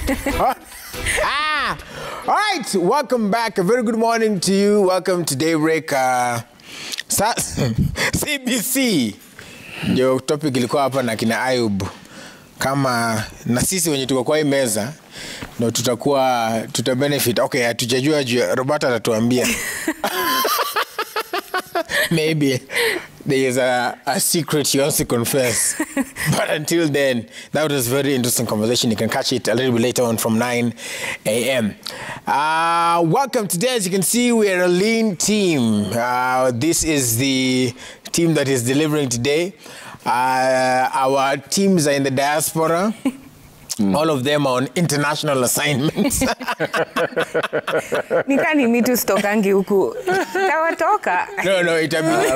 All right, welcome back. A very good morning to you. Welcome to Daybreak. CBC. Ndio topic ilikuwa hapa na kina Ayub. Kama na sisi wenye tuko kwa hii meza ndio tuta benefit. Okay, hatujajua Roberta atatuambia. Maybe there is a secret she wants to confess. But until then, that was a very interesting conversation. You can catch it a little bit later on from 9 a.m. Welcome. Today, as you can see, we are a lean team. This is the team that is delivering today. Our teams are in the diaspora. All of them are on international assignments. Nikani mitu stokangi huku. Tawatoka. No, itabidi.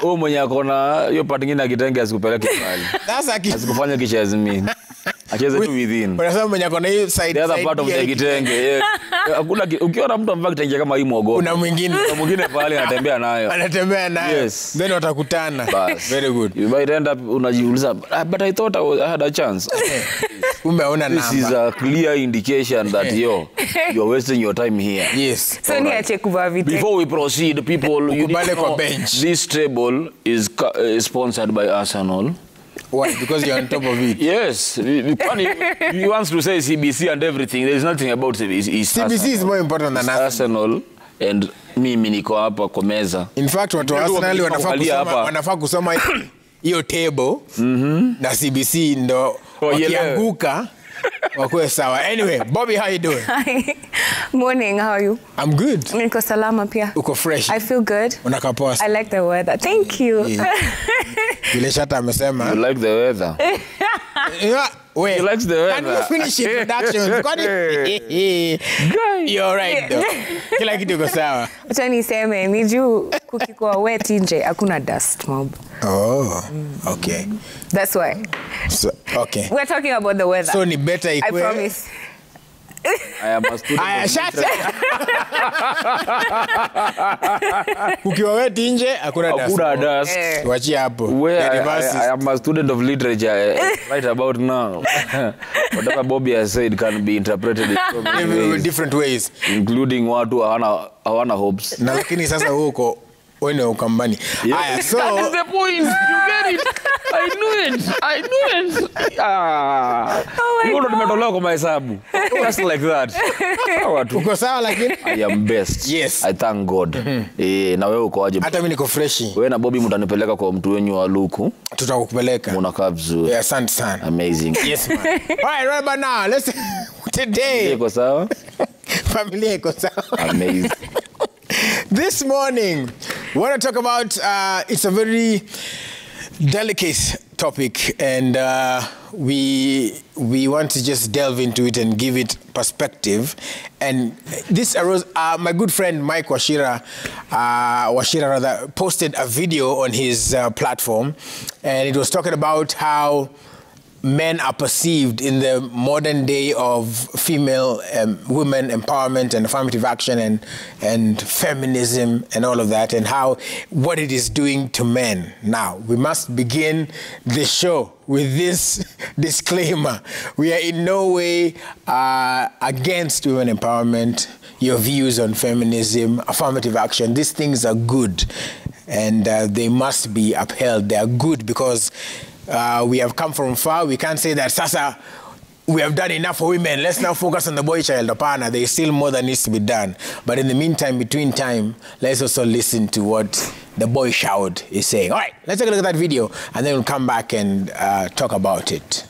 Huyo mwenye akona hiyo part nyingine akitenge asikupeleke mbali. Sasa asikufanya kichezimi. Acheze tu within. Unasema mwenye akona hiyo side. The other part of the kitenge. Hakuna ukiona mtu amevaa kitenge kama hii mwogo. Kuna mwingine pale anatembea nayo. Yes. Then watakutana. Very good. You might end up unajiuliza, but I thought I had a chance. This is a clear indication that you're wasting your time here. Yes. So right. Before we proceed, people, you need to know this table is sponsored by Arsenal. Why? Because you're on top of it. Yes. He wants to say CBC and everything. There's nothing about CBC. CBC is more important than Arsenal. And mimi niko hapa kwa meza. In fact, watu wa Arsenal wanafaa kusoma hiyo table na CBC ndo wakianguka wakuwe sawa. Anyway, Bobbie, how you doing? Hi. Morning, how are you? I'm good. Niko salama pia. Uko fresh? I feel good. Unaka poa. I like the weather. Thank you. Vile Shata amesema. You like the weather? Wait. He likes the weather. Can we finish introductions? You're right though. Kila kitu uko sawa. Acha niseme ni juu kukikuwa wet nje hakuna dust mob. Oh, okay. That's why. So, okay. We're talking about the weather. So ni better ikwe. I promise. I am a student. Ukiwa weti nje hakuna dust. Wachia hapo. I am a student of literature right about now. Whatever Bobbie has said can be interpreted in so many different ways, including watu hawana hopes. Na lakini sasa huko wene ukambani. Aya, so that is the point. You get it. I knew it. You don't tumetolewa kwa mahesabu. Just like that. Uko sawa lakini? I am best. Yes. I thank God. Na wewe uko aje? Hata mimi niko fresh. Wewe na Bobbie mtanipeleka kwa mtu wenyu wa Luku. Tutakupeleka. Unakaa vizuri. Yeah, asante sana. Amazing. Yes man. All right about now. Let's today. Iko sawa? Familia iko sawa. Amazing. This morning, we want to talk about, it's a very delicate topic, and we want to just delve into it and give it perspective. And this arose, my good friend Mike Washira posted a video on his platform, and it was talking about how men are perceived in the modern day of female women empowerment and affirmative action and feminism and all of that, and what it is doing to men. Now, we must begin the show with this disclaimer. We are in no way against women empowerment, your views on feminism, affirmative action. These things are good, and they must be upheld. They are good because we have come from far. We can't say that Sasa, we have done enough for women. Let's now focus on the boy child. Apana, there is still more that needs to be done. But in the meantime, between time, let's also listen to what the boy child is saying. All right, let's take a look at that video, and then we'll come back and talk about it.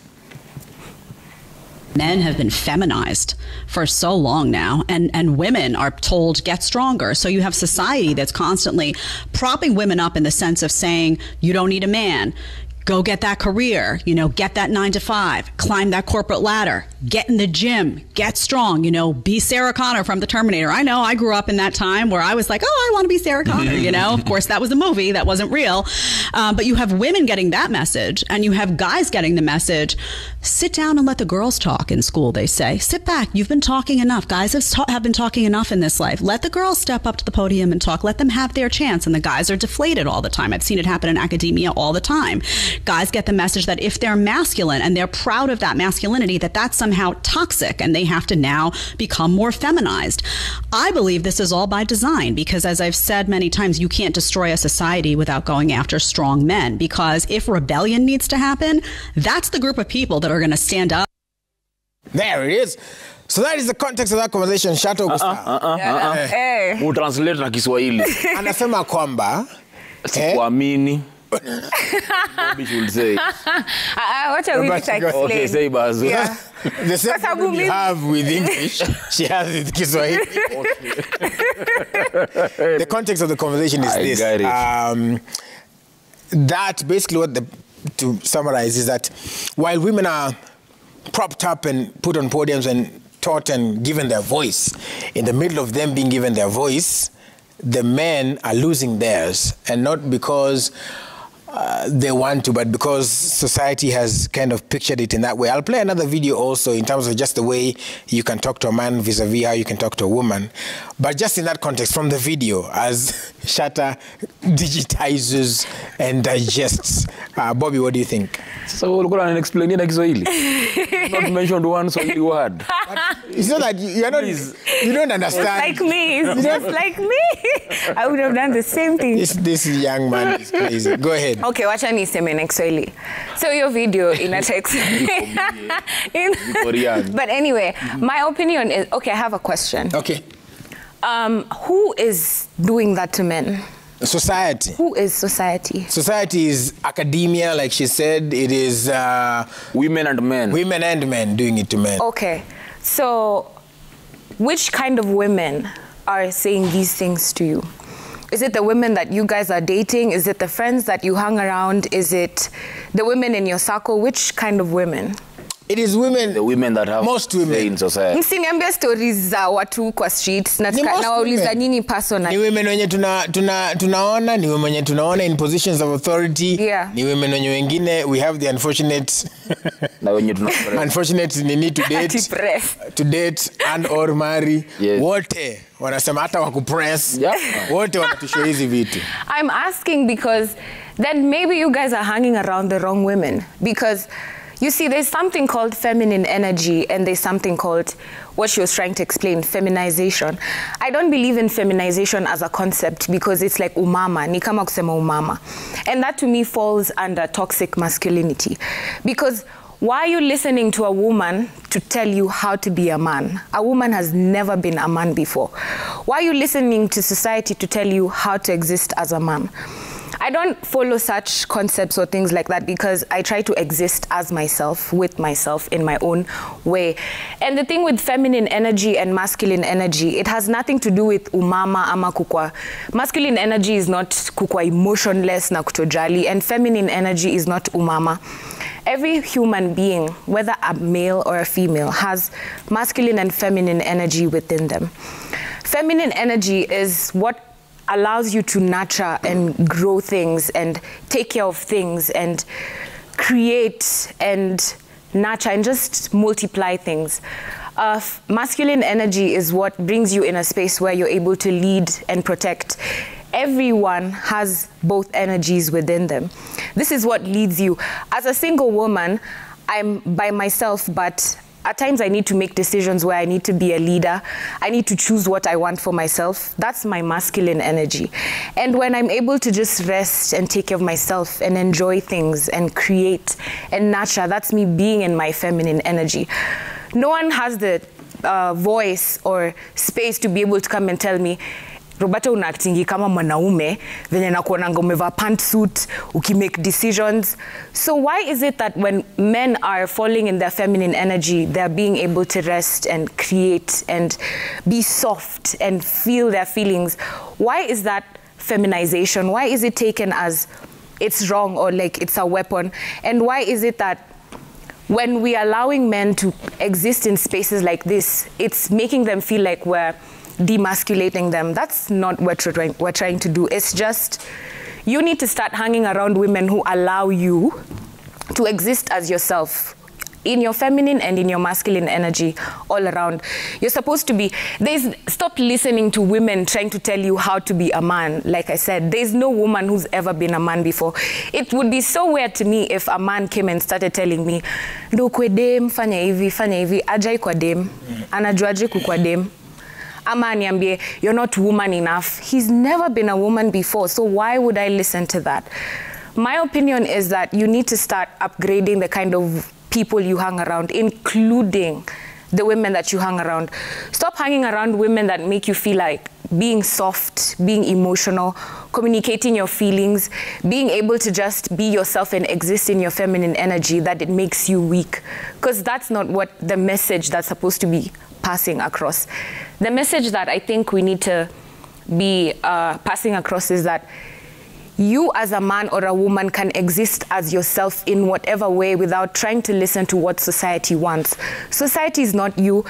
Men have been feminized for so long now, and women are told, get stronger. So you have society that's constantly propping women up in the sense of saying, you don't need a man. Go get that career, get that 9 to 5, climb that corporate ladder, get in the gym, get strong, be Sarah Connor from The Terminator. I know I grew up in that time where I was like, oh, I want to be Sarah Connor, Of course, that was a movie, that wasn't real. But you have women getting that message, and you have guys getting the message. Sit down and let the girls talk in school, they say. Sit back. You've been talking enough. Guys have been talking enough in this life. Let the girls step up to the podium and talk. Let them have their chance. And the guys are deflated all the time. I've seen it happen in academia all the time. Guys get the message that if they're masculine and they're proud of that masculinity, that that's somehow toxic and they have to now become more feminized. I believe this is all by design because, as I've said many times, you can't destroy a society without going after strong men, because if rebellion needs to happen, that's the group of people that are going to stand up. There it is. So that is the context of that conversation. Shato Mu translate na Kiswahili. anasema kwamba Sikuamini. Bobby should say. What are we to explain? Okay, say Bazu. Yeah. the same problem you have with English, she has with Kiswahili. The context of the conversation is this. I got it. That basically what to summarize is that while women are propped up and put on podiums and taught and given their voice, in the middle of them being given their voice, the men are losing theirs, and not because they want to, but because society has kind of pictured it in that way. I'll play another video also in terms of just the way you can talk to a man vis-a-vis how you can talk to a woman. But just in that context, from the video, as Shatta digitizes and digests. Bobby, what do you think? So we're going to explain in Kiswahili. Not mentioned one Swahili word. It's not that you're not, you don't understand. It's like me. It's just like me. I would have done the same thing. This young man is crazy. Go ahead. Okay, wacha niseme na Kiswahili. So your video in a text. But anyway, my opinion is, okay, I have a question. Okay. Who is doing that to men? Society. Who is society? Society is academia, like she said. It is women and men. Women and men doing it to men. Okay. So which kind of women are saying these things to you? Is it the women that you guys are dating? Is it the friends that you hang around? Is it the women in your circle? Which kind of women? It is women. The women that have most women in society. Msiniambia stories za watu kwa streets. Nawauliza nyinyi personally. Ni women wenye tunaona, ni women wenye tunaona in positions of authority. Yeah. Ni women wenye wengine we have the unfortunate unfortunate need to date and or marry. Yes. Wote wanasema hata wakupress. Yeah. Wote wanatushow hizi vitu. I'm asking because then maybe you guys are hanging around the wrong women, because you see, there's something called feminine energy and there's something called what she was trying to explain, feminization. I don't believe in feminization as a concept because it's like umama, ni kama kusema umama. And that to me falls under toxic masculinity. Because why are you listening to a woman to tell you how to be a man? A woman has never been a man before. Why are you listening to society to tell you how to exist as a man? I don't follow such concepts or things like that because I try to exist as myself, with myself, in my own way. And the thing with feminine energy and masculine energy, it has nothing to do with umama ama kukwa. Masculine energy is not kukwa emotionless na kutojali, and feminine energy is not umama. Every human being, whether a male or a female, has masculine and feminine energy within them. Feminine energy is what allows you to nurture and grow things and take care of things and create and nurture and just multiply things. Masculine energy is what brings you in a space where you're able to lead and protect. Everyone has both energies within them. This is what leads you. As a single woman, I'm by myself, but at times I need to make decisions where I need to be a leader. I need to choose what I want for myself. That's my masculine energy. And when I'm able to just rest and take care of myself and enjoy things and create and nurture, that's me being in my feminine energy. No one has the voice or space to be able to come and tell me, Roberta, unactingi kama mwanaume, venye nakuonanga umevaa pantsuit, ukimake decisions. So why is it that when men are falling in their feminine energy, they're being able to rest and create and be soft and feel their feelings? Why is that feminization? Why is it taken as it's wrong or like it's a weapon? And why is it that when we're allowing men to exist in spaces like this, it's making them feel like we're demasculating them? That's not what we're trying to do. It's just, you need to start hanging around women who allow you to exist as yourself in your feminine and in your masculine energy all around. You're supposed to be, stop listening to women trying to tell you how to be a man. Like I said, there's no woman who's ever been a man before. It would be so weird to me if a man came and started telling me, ndo kwe dem, fanya hivi, ajai kwa dem, anajuaje kukwa dem. Ama aniambie, you're not woman enough. He's never been a woman before, so why would I listen to that? My opinion is that you need to start upgrading the kind of people you hang around, including the women that you hang around. Stop hanging around women that make you feel like being soft, being emotional, communicating your feelings, being able to just be yourself and exist in your feminine energy, that it makes you weak. Because that's not what the message that's supposed to be passing across. The message that I think we need to be passing across is that you as a man or a woman can exist as yourself in whatever way without trying to listen to what society wants. Society is not you.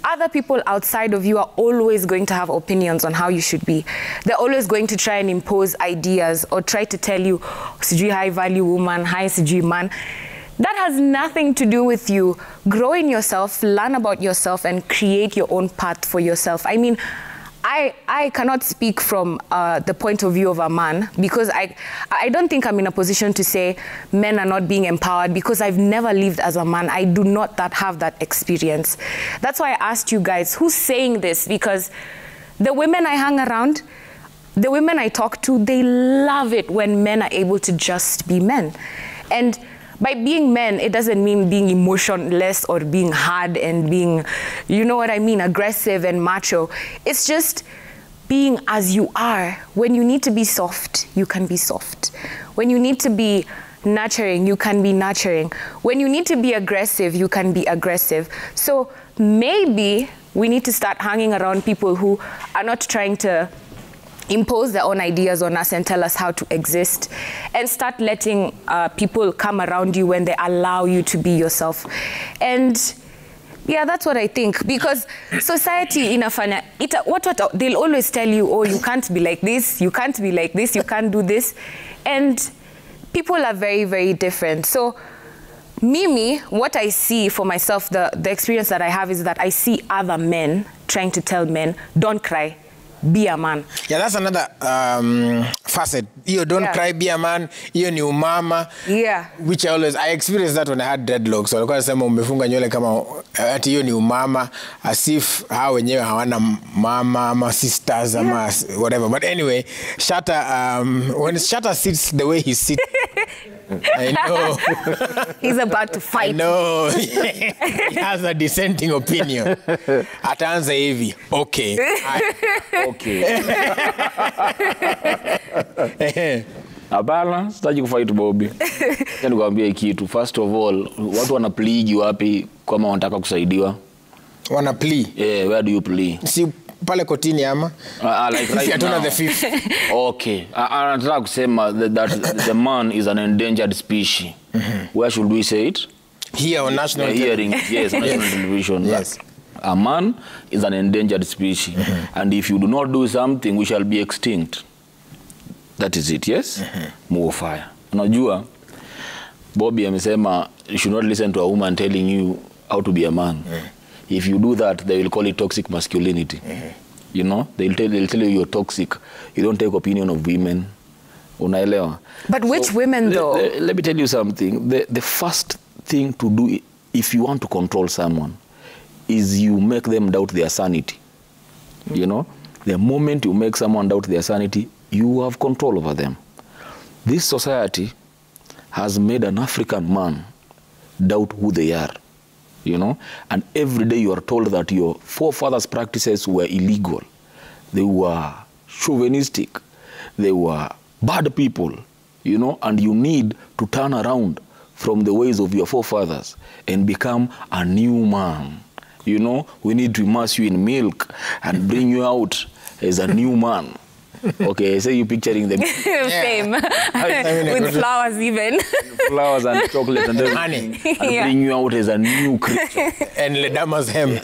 Other people outside of you are always going to have opinions on how you should be. They're always going to try and impose ideas or try to tell you, sijui high value woman, high sijui man. That has nothing to do with you. Grow in yourself, learn about yourself, and create your own path for yourself. I mean, I cannot speak from the point of view of a man, because I don't think I'm in a position to say men are not being empowered, because I've never lived as a man. I do not have that experience. That's why I asked you guys, who's saying this? Because the women I hang around, the women I talk to, they love it when men are able to just be men. And by being men, it doesn't mean being emotionless or being hard and being, you know what I mean, aggressive and macho. It's just being as you are. When you need to be soft, you can be soft. When you need to be nurturing, you can be nurturing. When you need to be aggressive, you can be aggressive. So maybe we need to start hanging around people who are not trying to impose their own ideas on us and tell us how to exist, and start letting people come around you when they allow you to be yourself. And yeah, that's what I think, because society inafanya, they'll always tell you, oh, you can't be like this, you can't be like this, you can't do this. And people are very, very different. So Mimi, what I see for myself, the experience that I have is that I see other men trying to tell men, don't cry, be a man. Yeah, that's another facet. You don't cry, be a man. You ni umama. Yeah. Which I experienced that when I had dreadlocks. So I sema umefunga nywele kama ati hiyo ni umama, as if hao wenyewe hawana mama ama sisters ama whatever. But anyway, Shatta, when Shatta sits the way he sits, I know. He's about to fight. I know. He has a dissenting opinion. Ataanza hivi. Okay. Okay. Abala, sitaji kufight Bobby. Nikwambie kitu. First of all, watu wana plead wapi kama wanataka kusaidiwa? Wana plea? Yeah, where do you plea? Si pale kotini ama? Like right now. The fifth. Okay. Anataka kusema that the man is an endangered species. Where should we say it? Here on national hearing, yes, national television. Yes. A man is an endangered species. And if you do not do something, we shall be extinct. That is it, yes? Move fire. Unajua, Bobby amesema you should not listen to a woman telling you how to be a man. If you do that, they will call it toxic masculinity. You know, they'll tell you you're toxic. You don't take opinion of women. Unaelewa? But which women though? Let me tell you something. The first thing to do if you want to control someone is you make them doubt their sanity. You know, the moment you make someone doubt their sanity, you have control over them. This society has made an African man doubt who they are. You know, and every day you are told that your forefathers' practices were illegal. They were chauvinistic. They were bad people, you know, and you need to turn around from the ways of your forefathers and become a new man. You know, we need to immerse you in milk and bring you out as a new man. Okay, say you picturing them. Same. With flowers even. Flowers and chocolate and honey. And bring you out as a new creature. And Ledama's hem.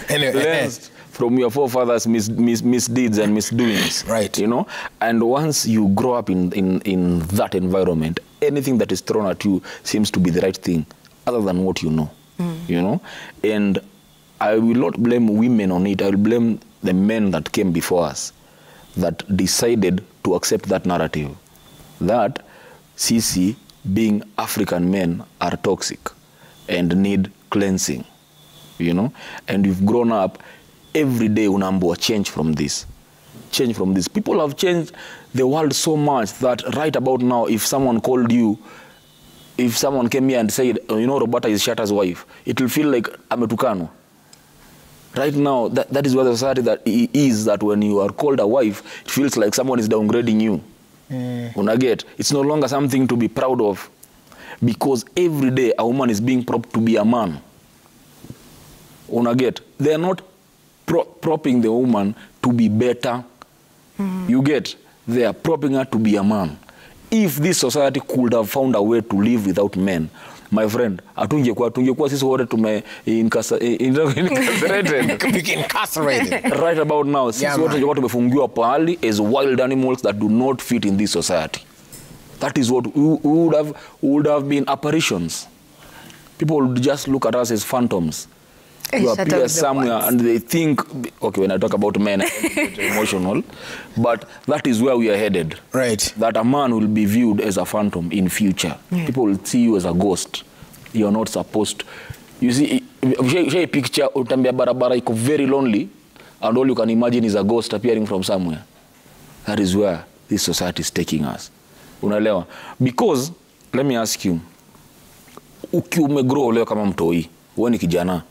Cleansed from your forefathers' misdeeds and misdoings. Right. You know, and once you grow up in that environment, anything that is thrown at you seems to be the right thing, other than what you know. You know? And I will not blame women on it. I will blame the men that came before us that decided to accept that narrative, that sisi, being African men, are toxic and need cleansing, you know? And you've grown up, every day unaambiwa change from this. Change from this. People have changed the world so much that right about now, if someone called you, if someone came here and said, you know, Robertta is Shatta's wife, it will feel like ametukano. Right now, that is where the society that is, that when you are called a wife, it feels like someone is downgrading you. Unaget? It's no longer something to be proud of, because every day a woman is being propped to be a man. Unaget? They are not propping the woman to be better. You get? They are propping her to be a man. If this society could have found a way to live without men, my friend, tungekuwa sisi wote tume incarcerated. Right about now, sisi wote tungekuwa tumefungiwa pahali as wild animals that do not fit in this society. That is what would have been apparitions. People would just look at us as phantoms. You appear somewhere and they think, okay, when I talk about men, I get emotional, but that is where we are headed. Right. That a man will be viewed as a phantom in future. People will see you as a ghost. You are not supposed to. You see, a picture, utambia barabara iko very lonely, and all you can imagine is a ghost appearing from somewhere. That is where this society is taking us. Unaelewa? Because, let me ask you, umegrow leo kama mtoi, wewe ni kijana,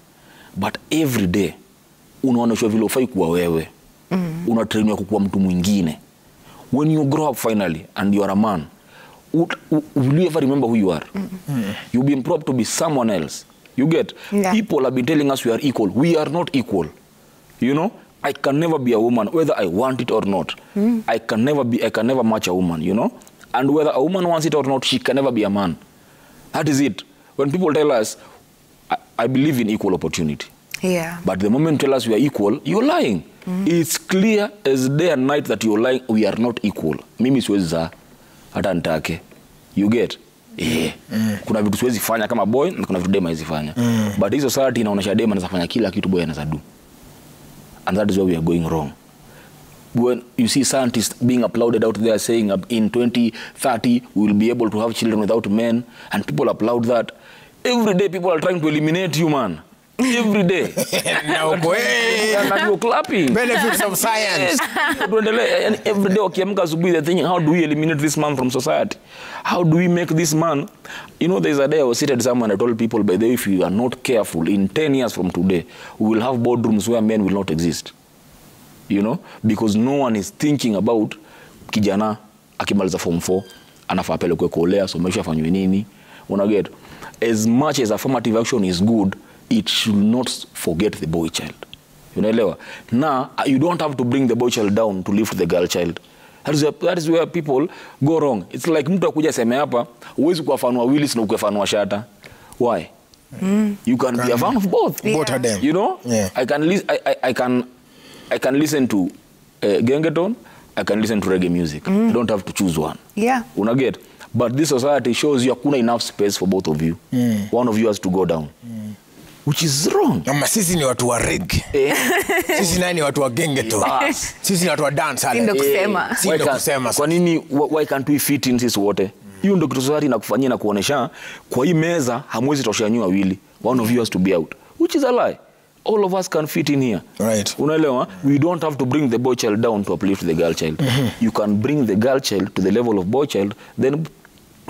but every day unaonyeshwa vile ufai kuwa wewe. Unatrainiwa kuwa mtu mwingine. When you grow up finally and you are a man, will you ever remember who you are? You've been propped to be someone else. You get? Yeah. People have been telling us we are equal. We are not equal. You know? I can never be a woman, whether I want it or not. I can never match a woman, you know? And whether a woman wants it or not, she can never be a man. That is it. When people tell us, I believe in equal opportunity. Yeah. But the moment you tell us we are equal, you're lying. It's clear as day and night that you're lying. We are not equal. Mimi siwezi za hata nitake. You get? Kuna vitu siwezi fanya kama boy na kuna vitu dema hizi fanya. But this society inaonyesha dema anaweza fanya kila kitu boy anaweza do. And that is where we are going wrong. When you see scientists being applauded out there saying in 2030 we will be able to have children without men, and people applaud that. Every day people are trying to eliminate you, man. Every day. No way. And you're clapping. Benefits of science. And every day, okay, they're thinking, how do we eliminate this man from society? How do we make this man? You know, there's a day I was seated somewhere and I told people, by the way, if you are not careful, in 10 years from today, we will have boardrooms where men will not exist. You know? Because no one is thinking about kijana akimaliza form 4, anafaa apelekwe kolea, somesha afanywe nini. Unaget? As much as affirmative action is good, it should not forget the boy child. Unaelewa? Now, you don't have to bring the boy child down to lift the girl child. That is where people go wrong. It's like mtu akuja seme hapa, uwezi kuwafanua Willis na ukuwafanua Shatta. Why? You can be a fan of both. Yeah. Both of them. You know? Yeah. I can listen to Gengeton, I can listen to reggae music. I don't have to choose one. Yeah. Unaget? But this society shows you hakuna enough space for both of you. One of you has to go down. Which is wrong. Mama, sisi ni watu wa reggae. Sisi nani watu wa gengeton. Sisi ni watu wa dance hall. Sindo kusema. Sindo kusema. Kwa nini, why can't we fit in sisi wote? Hiyo ndio kitu society inakufanyia na kuonesha kwa hii meza hamwezi toshea nyinyi wawili. One of you has to be out. Which is a lie. All of us can fit in here. Right. Unaelewa? We don't have to bring the boy child down to uplift the girl child. You can bring the girl child to the level of boy child, then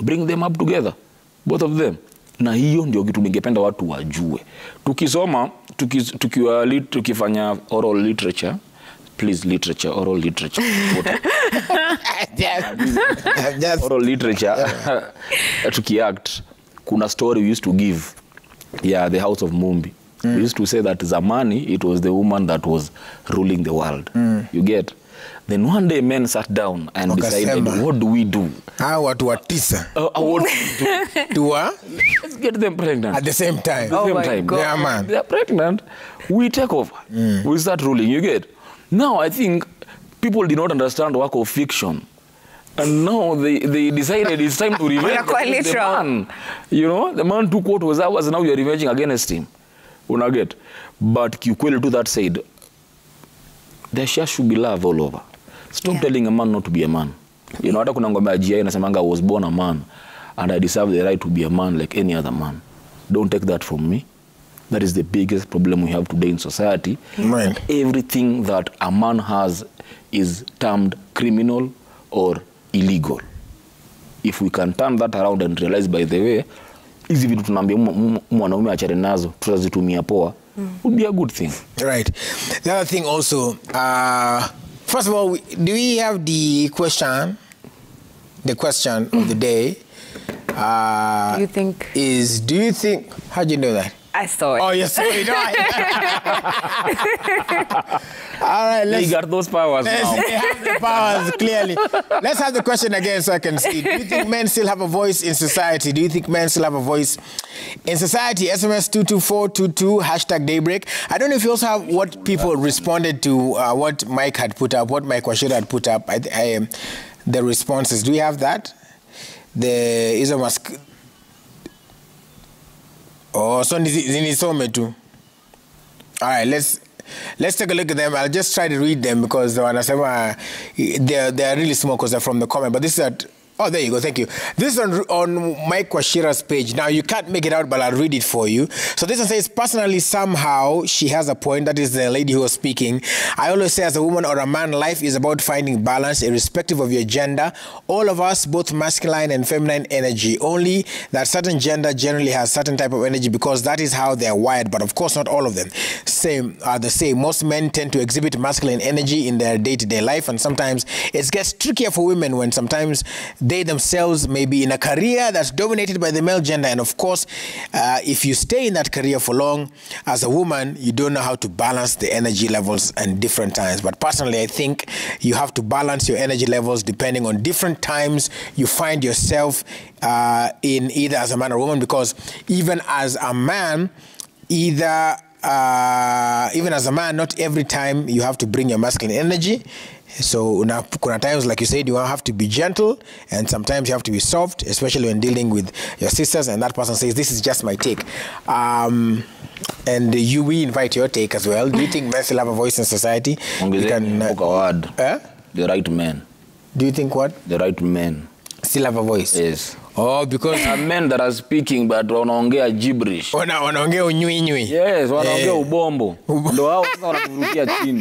bring them up together. Both of them. Na hiyo ndio kitu ningependa watu wajue. Tukisoma, tukifanya oral literature, please literature, oral literature. Oral literature, tukiact, kuna story we used to give. Yeah, the House of Mumbi. We used to say that Zamani, it was the woman that was ruling the world. You get? Then one day men sat down and decided, what do we do? Watu wa tisa. What do let's get them pregnant. At the same time. At the same time. God. Yeah, man. They're pregnant. We take over. We start ruling. You get? Now, I think people did not understand work of fiction. And now they decided it's time to revenge the man. You know, the man took what was ours, now you're revenging against him. Unaget. But kiukweli to that said, there should be love all over. Stop telling a man not to be a man. You know, hata kuna ngombe ajia inasemanga I was born a man and I deserve the right to be a man like any other man. Don't take that from me. That is the biggest problem we have today in society. Right. Everything that a man has is termed criminal or illegal. If we can turn that around and realize, by the way, hizi vitu tunaambia mwanaume achane nazo tutazitumia poa, would be a good thing. Right. The other thing also, first of all, do we have the question? The question of the day. Do you think? How do you know that? I saw it. Oh, you saw it. All right, let's... They got those powers now. They have the powers, clearly. Let's have the question again so I can see. Do you think men still have a voice in society? Do you think men still have a voice in society? SMS 22422, hashtag Daybreak. I don't know if you also have what people responded to, what Mike had put up, what Mike Washira had put up. The responses. Do we have that? The Isomask... Oh, so zinisome too. All right, let's take a look at them. I'll just try to read them because they're really small because they're from the comment. But this is at... Oh, there you go. Thank you. This is on Mike Washira's page. Now, you can't make it out, but I'll read it for you. So this one says, personally, somehow, she has a point. That is the lady who was speaking. I always say, as a woman or a man, life is about finding balance, irrespective of your gender. All of us, both masculine and feminine energy. Only that certain gender generally has certain type of energy because that is how they're wired. But of course, not all of them are the same. Most men tend to exhibit masculine energy in their day-to-day life. And sometimes it gets trickier for women when sometimes they themselves may be in a career that's dominated by the male gender. And of course, if you stay in that career for long, as a woman, you don't know how to balance the energy levels at different times. But personally, I think you have to balance your energy levels depending on different times you find yourself in, either as a man or woman, because even as a man, even as a man, not every time you have to bring your masculine energy. So kuna times, like you said, you have to be gentle, and sometimes you have to be soft, especially when dealing with your sisters. And that person says, this is just my take. And we invite your take as well. Do you think men still have a voice in society? The right men. Do you think what? The right men still have a voice? Yes. Oh, because there are men that are speaking but wanaongea gibberish. Wanaongea unywi. Yes, wanaongea ubombo. Ndio hao sasa wanakurukia chini.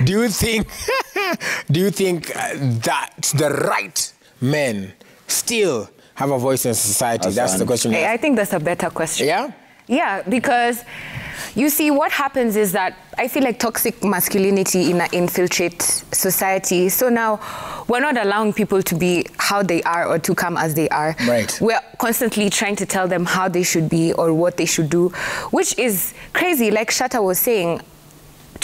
Do you think that the right men still have a voice in society? That's the question. I think that's a better question. Yeah? Yeah, because you see, what happens is that I feel like toxic masculinity infiltrates society. So now we're not allowing people to be how they are or to come as they are. Right. We're constantly trying to tell them how they should be or what they should do, which is crazy. Like Shatta was saying,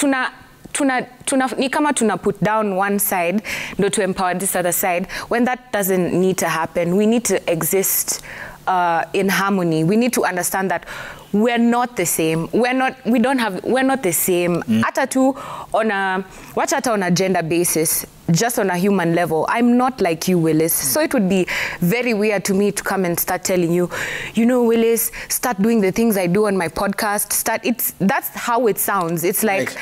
ni kama tuna put down one side ndo to empower this other side, when that doesn't need to happen. We need to exist in harmony. We need to understand that we're not the same. We're not the same. Hata tu on a gender basis, just on a human level, I'm not like you, Willis. So it would be very weird to me to come and start telling you, you know, Willis, start doing the things I do on my podcast. That's how it sounds. It's like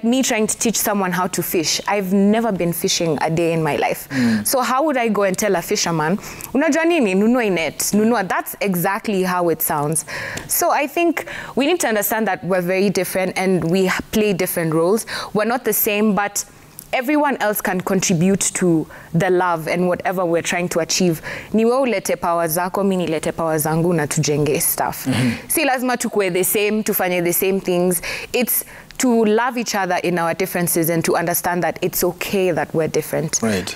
me trying to teach someone how to fish. I've never been fishing a day in my life. So how would I go and tell a fisherman, unajua nini, nunua net, nunua? That's exactly how it sounds. So I think we need to understand that we're very different and we play different roles. We're not the same, but everyone else can contribute to the love and whatever we're trying to achieve. Niwe ulete power zako, mimi nilete power zangu na tujenge stuff. Si lazima tukue the same, tufanye the same things. It's to love each other in our differences and to understand that it's okay that we're different. Right.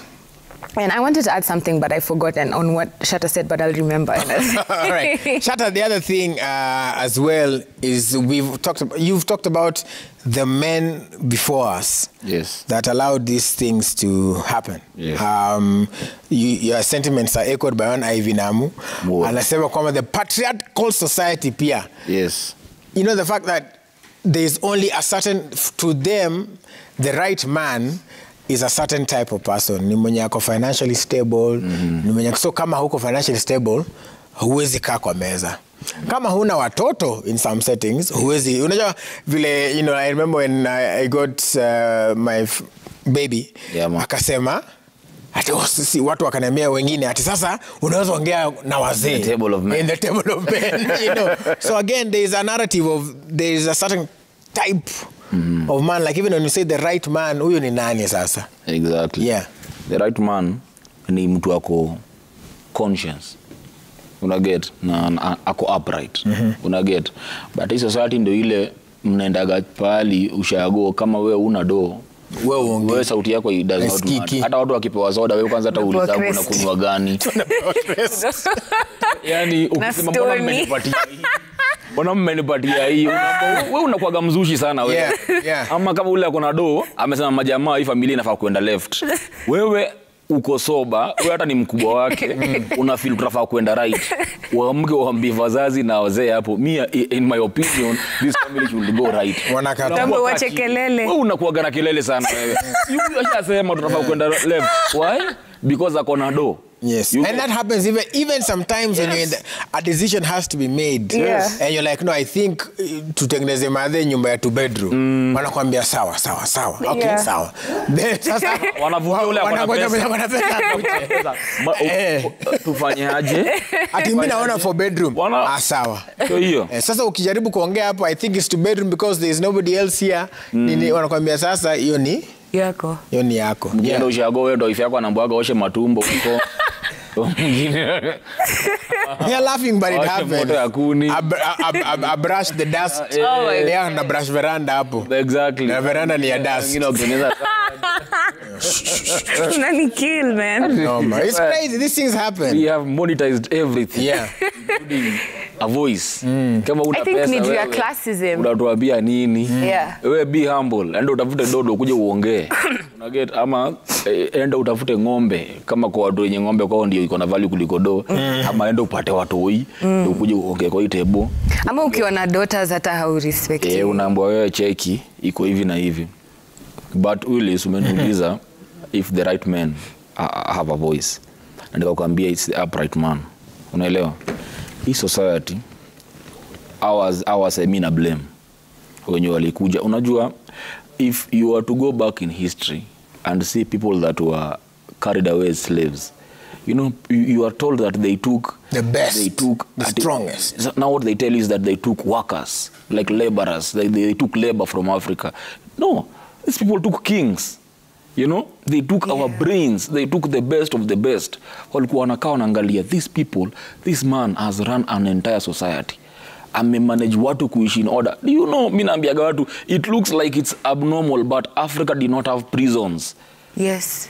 And I wanted to add something, but I forgot on what Shatta said, but I'll remember. All right. Shatta, the other thing as well is you've talked about the men before us. Yes. That allowed these things to happen. Yes. Your sentiments are echoed by one Ivy Namu. Anasema kwamba the patriarchal society pia. Yes. You know, the fact that there's only a certain, to them, the right man is a certain type of person. Ni mwenye ako financially stable. Ni mwenye, so kama huko financially stable, huwezi kaa kwa meza. Kama huna watoto in some settings, huwezi. Unajua vile, you know, I remember when I got my baby, akasema, ati watu wakaniambia wengine, ati sasa unaweza ongea na wazee. In the table of men. In the table of men, you know. So again, there is a narrative of, there is a certain type of man, like even when you say the right man, huyo ni nani sasa? Exactly. Yeah. The right man ni mtu ako conscience. Unaget, na ako upright. Unaget. But hii society ndio ile mnaendaga pali ushago kama wewe una do. Wewe sauti yako does not matter. Hata watu wakipewa soda wewe kwanza hata uliza unakunywa gani. Yani ukisema mbona mmenipatia hii? Mbona mmenipatia hii? Wewe unakuaga mzushi sana wewe. Yeah. Ama kama ule akona do, amesema majamaa hii familia inafaa kwenda left. Wewe uko soba, wewe hata ni mkubwa wake, una feel tunafaa kwenda right. Waamke waambie wazazi na wazee hapo, in my opinion, this family should go right. Wanakata. Tambo wache kelele. Wewe unakuaga na kelele sana wewe. Unasema tunafaa kwenda left. Why? Because akona do. Yes, and that happens even sometimes when you're in a decision has to be made. Yes. And you're like, no, I think tutengeneze madhe nyumba ya 2 bedroom. Wanakuambia sawa. Okay, sawa. Then sasa wanavuka ule akona pesa. Tufanye aje? Ati mimi naona 4 bedroom. Sawa. So hiyo. Sasa ukijaribu kuongea hapo, I think it's 2 bedroom because there is nobody else here. Nini wanakuambia sasa hiyo ni yako. Hiyo ni yako. Ndio ushago wewe ndio ifi yako anamboaga oshe matumbo huko. They are laughing, but it happens. I brush the dust. Yeah, na brush veranda hapo. Exactly. Na veranda ni ya dust. Nani kill, man. No, man. It's crazy. These things happen. We have monetized everything. Yeah. A voice. Kama una I think pesa need wewe, your classism. Unatuambia nini? Yeah. Wewe be humble. Enda utafute dodo ukuje uongee. Unaget ama enda utafute ng'ombe kama kwa watu wenye ng'ombe kwao ndio iko na value kuliko do. Ama enda upate watoi ukuje uongee kwa table. Ama ukiwa na daughters hata hau respect. Unaambiwa wewe cheki iko hivi na hivi. But Willis umeniuliza if the right men have a voice. Na nikakwambia it's the upright man. Unaelewa? Hii society I mean a blame wenye walikuja. Unajua, if you were to go back in history and see people that were carried away as slaves, you know, you are told that they took the best, they took the strongest. Now what they tell you is that they took workers, like laborers, they took labor from Africa. No, these people took kings. You know, they took our brains, they took the best of the best. Walikuwa wanakaa wanaangalia, these people, this man has run an entire society. Manage watu kuishi in order. Do you know, mimi naambiaga watu, it looks like it's abnormal, but Africa did not have prisons. Yes.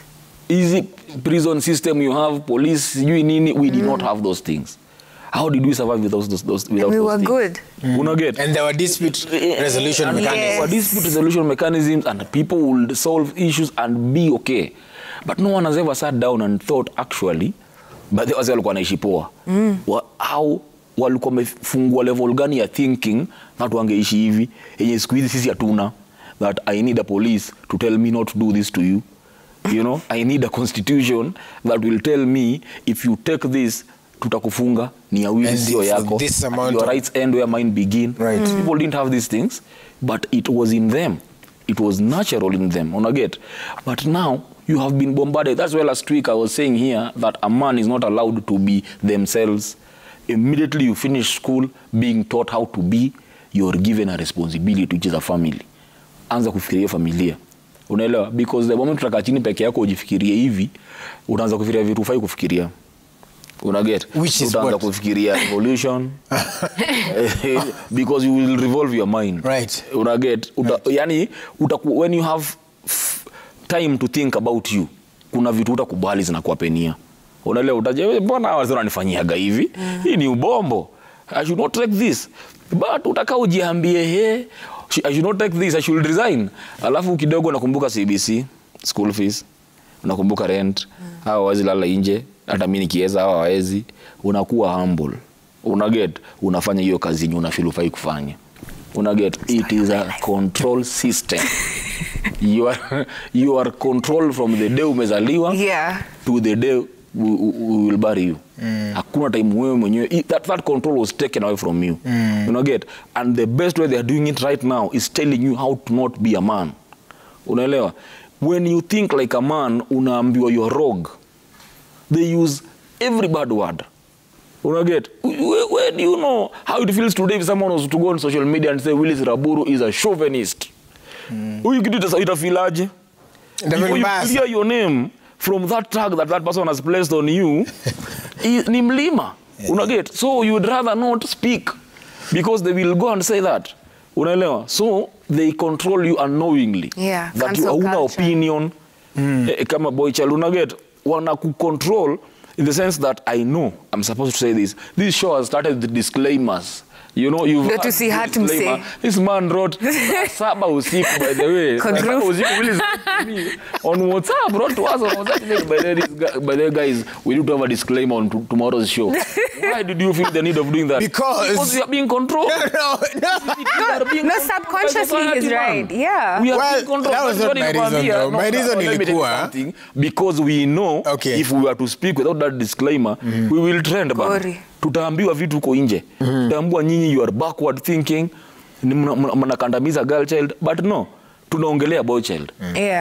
Easy prison system you have, police, you nini, we did not have those things. How did we survive without those we were things? good. Unaget? And there were dispute resolution mechanisms. There were dispute resolution mechanisms and people would solve issues and be okay. But no one has ever sat down and thought actually, but they walikuwa wanaishi poa. How walikuwa wamefungua level gani ya thinking that wangeishi hivi yenye siku hizi sisi hatuna, that I need a police to tell me not to do this to you. You know, I need a constitution that will tell me if you take this tutakufunga ni ya wizi sio yako. Your rights end where mine begin. Right. People didn't have these things, but it was in them. It was natural in them. Unaget? But now you have been bombarded. That's why last week I was saying here that a man is not allowed to be themselves. Immediately you finish school being taught how to be, you're given a responsibility, which is a family. Anza kufikiria familia. Unaelewa? Because the moment utaka chini peke yako ujifikirie hivi, utaanza kufikiria vitu ufai kufikiria. Unaget? Utaanza kufikiria evolution. Because you will revolve your mind. Right. Unaget? Yani when you have time to think about you, kuna vitu utakubali zinakuwa penia. Unaelewa? Utaje mbona hawa wananifanyiaga hivi? Hii ni ubombo. I should not take this. But utakaa ujiambie I should not take this, I should resign. Alafu kidogo nakumbuka CBC, school fees, unakumbuka rent, hawa wazi lala nje, hata mimi nikiweza hawa hawezi. Unakuwa humble. Unaget, unafanya hiyo kazi yenye unafeel ufai kufanya. Unaget, it is a control system. You are controlled from the day umezaliwa to the day we will bury you. Hakuna time wewe mwenyewe, that control was taken away from you. You know, get? And the best way they are doing it right now is telling you how to not be a man. Unaelewa? When you think like a man, unaambiwa you are rogue. They use every bad word. When you know how it feels today if someone was to go on social media and say Willis Raburu is a chauvinist. You feel aje? If you clear your name from that tag that person has placed on you, ni mlima. Unaget? So you would rather not speak because they will go and say that. Unaelewa? So they control you unknowingly. Yeah. That you hauna opinion. Kama boy child, unaget? Wana control in the sense that I know I'm supposed to say this. This show has started with disclaimers. You know, you've got to see how to say. This man wrote Saba usiku, by the way. Saba usiku really on WhatsApp, wrote to us on WhatsApp. By the way, guys, we need to have a disclaimer on tomorrow's show. Why did you feel the need of doing that? Because you are being controlled. No, subconsciously he's right. Yeah. We are being controlled. That was not my reason, though. My reason ilikuwa because we know if we were to speak without that disclaimer, we will trend back. Tutaambiwa vitu uko nje. Tutaambiwa nyinyi you are backward thinking, mnakandamiza girl child, but no, tunaongelea boy child.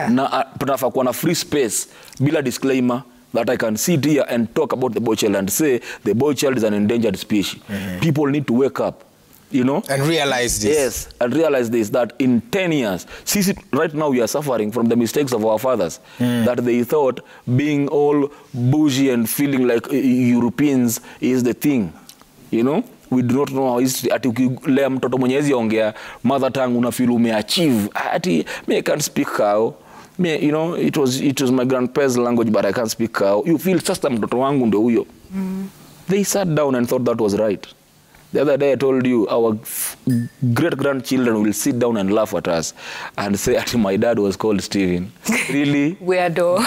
Na tunafaa kuwa na free space bila disclaimer that I can sit here and talk about the boy child and say the boy child is an endangered species. People need to wake up, you know, and realize this. Yes, and realize this, that in 10 years, right now we are suffering from the mistakes of our fathers, that they thought being all bougie and feeling like Europeans is the thing, you know. We do not know how history. Ati ukilea mtoto mwenyezi ongea mother tongue unafeel umeachieve. Ati me I can't speak how. Me, you know, it was my grandpa's language, but I can't speak how. You feel sasa mtoto wangu ndio huyo. They sat down and thought that was right. The other day I told you our great-grandchildren will sit down and laugh at us and say, my dad was called Steven. Really? Weirdo.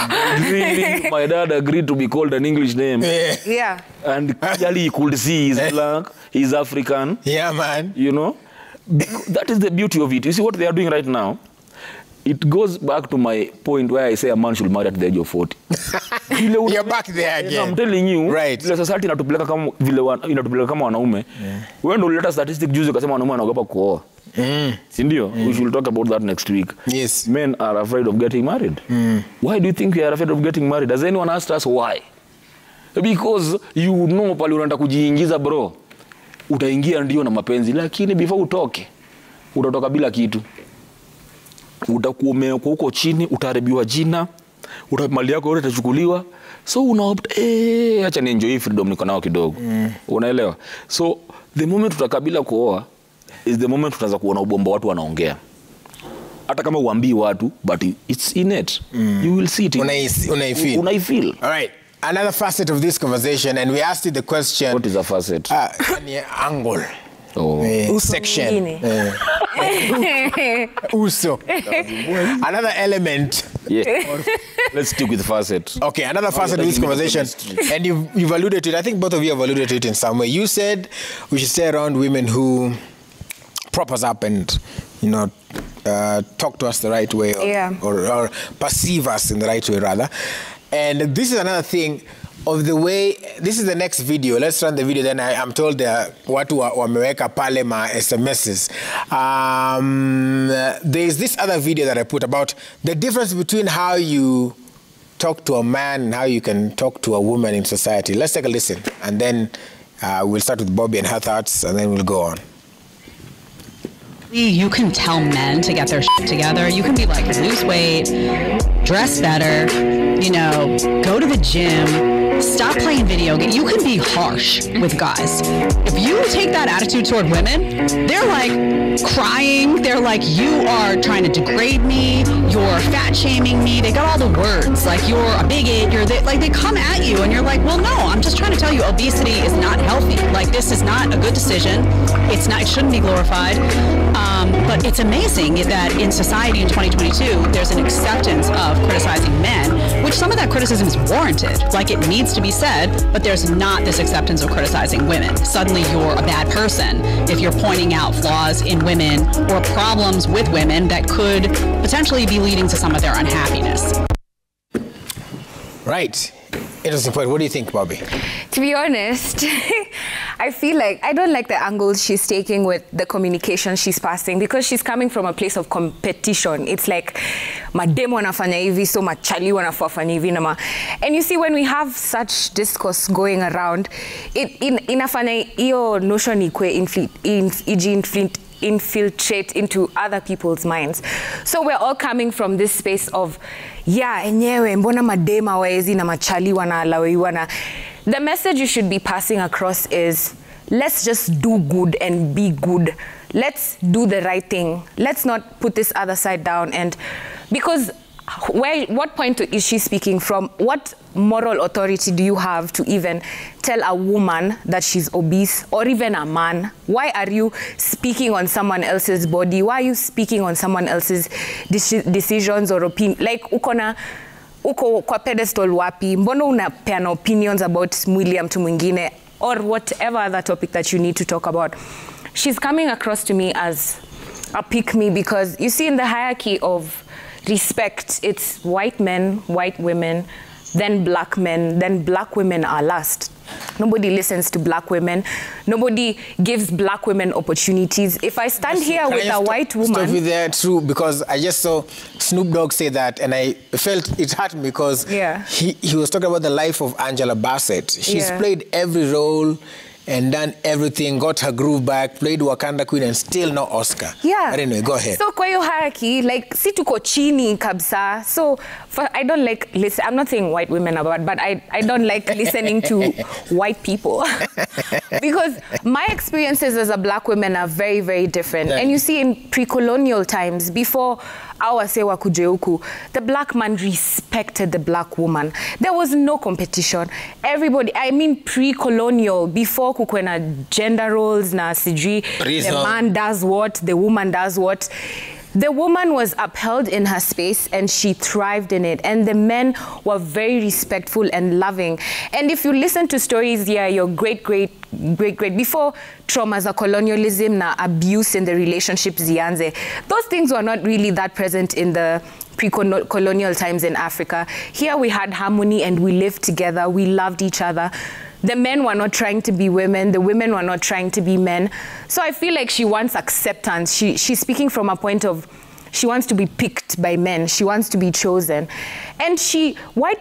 Really? My dad agreed to be called an English name. Yeah. And clearly he could see he's black, he's African. Yeah, man. You know? That is the beauty of it. You see what they are doing right now? It goes back to my point where I say a man should marry at the age of 40. You're back there again. I'm telling you, right. Vile society inatupeleka kama wanaume. Wewe ndio uleta statistic juzi ukasema wanaume wanaogopa kuoa. Si ndio? We should talk about that next week. Yes. Men are afraid of getting married. Why do you think we are afraid of getting married? Has anyone asked us why? Because you know pale unaenda kujiingiza bro. Utaingia ndio na mapenzi, lakini before utoke utatoka bila kitu. Utakuwa huko chini, utaharibiwa jina, mali yako yote itachukuliwa. So unaopt acha ni enjoy freedom niko nao kidogo. Unaelewa? So the moment tutakabila kuoa is the moment tutaanza kuona ubomba watu wanaongea. Hata kama uambii watu, but it's innate. You will see it. Unaifeel. All right. Another facet of this conversation, and we asked you the question. What is a facet? Angle. Section. Uso. Another element. Yeah. Let's stick with facet. Okay, another facet of this conversation. And you've alluded to it. I think both of you have alluded to it in some way. You said we should stay around women who prop us up and, you know, talk to us the right way or perceive us in the right way, rather. And this is another thing of the way, this is the next video. Let's run the video. Then I'm told watu wameweka pale ma SMSs. There's this other video that I put about the difference between how you talk to a man and how you can talk to a woman in society. Let's take a listen. And then we'll start with Bobbie and her thoughts, and then we'll go on. You can tell men to get their shit together. You can be like, lose weight, dress better, you know, go to the gym, stop playing video games. You can be harsh with guys. If you take that attitude toward women, they're like crying. They're like, you are trying to degrade me. You're fat shaming me. They got all the words like you're a bigot. Like they come at you and you're like, well, no, I'm just trying to tell you obesity is not healthy. Like this is not a good decision. It's not, it shouldn't be glorified. But it's amazing that in society in 2022, there's an acceptance of criticizing men, which some of that criticism is warranted. Like it needs needs to be said, but there's not this acceptance of criticizing women. Suddenly you're a bad person if you're pointing out flaws in women or problems with women that could potentially be leading to some of their unhappiness. Right. Interesting point. What do you think, Bobbie? To be honest, I feel like I don't like the angles she's taking with the communication she's passing, because she's coming from a place of competition. It's like mademo wanafanya hivi, so machali wanafanya hivi nama. And you see, when we have such discourse going around, inafanya iyo notion infiltrate into other people's minds. So we're all coming from this space of, yeah, enyewe mbona madema waezi na machali wanaalawiwa na. The message you should be passing across is, let's just do good and be good. Let's do the right thing. Let's not put this other side down. And because what point is she speaking from? What moral authority do you have to even tell a woman that she's obese, or even a man? Why are you speaking on someone else's body? Why are you speaking on someone else's decisions or opinion? Like, uko kwa pedestal wapi? Mbona unapeana opinions about mwili ya mtu mwingine, or whatever other topic that you need to talk about? She's coming across to me as a pick-me, because you see, in the hierarchy of respect, it's white men, white women, then black men, then black women are last. Nobody listens to black women. Nobody gives black women opportunities. If I stand here with a white woman... Stop you there, true, because I just saw Snoop Dogg say that, and I felt it hurt me, because he was talking about the life of Angela Bassett. She's played every role and done everything, got her groove back, played Wakanda Queen, and still no Oscar. Yeah. But anyway, go ahead. So kwa hiyo hierarchy, like, si tuko chini kabisa. So I don't like listen. I'm not saying white women about, but I don't like listening to white people because my experiences as a black woman are very, very different. And you see, in pre-colonial times, before our sewa kujeuku, the black man respected the black woman. There was no competition. Everybody, I mean pre-colonial, before kukwe na gender roles na sijui, the man does what, the woman does what. The woman was upheld in her space and she thrived in it. And the men were very respectful and loving. And if you listen to stories, your great, before traumas of colonialism na abuse in the relationships zianze, those things were not really that present in the pre-colonial times in Africa. Here we had harmony and we lived together, we loved each other. The men were not trying to be women. The women were not trying to be men. So I feel like she wants acceptance. She's speaking from a point of, she wants to be picked by men. She wants to be chosen. And white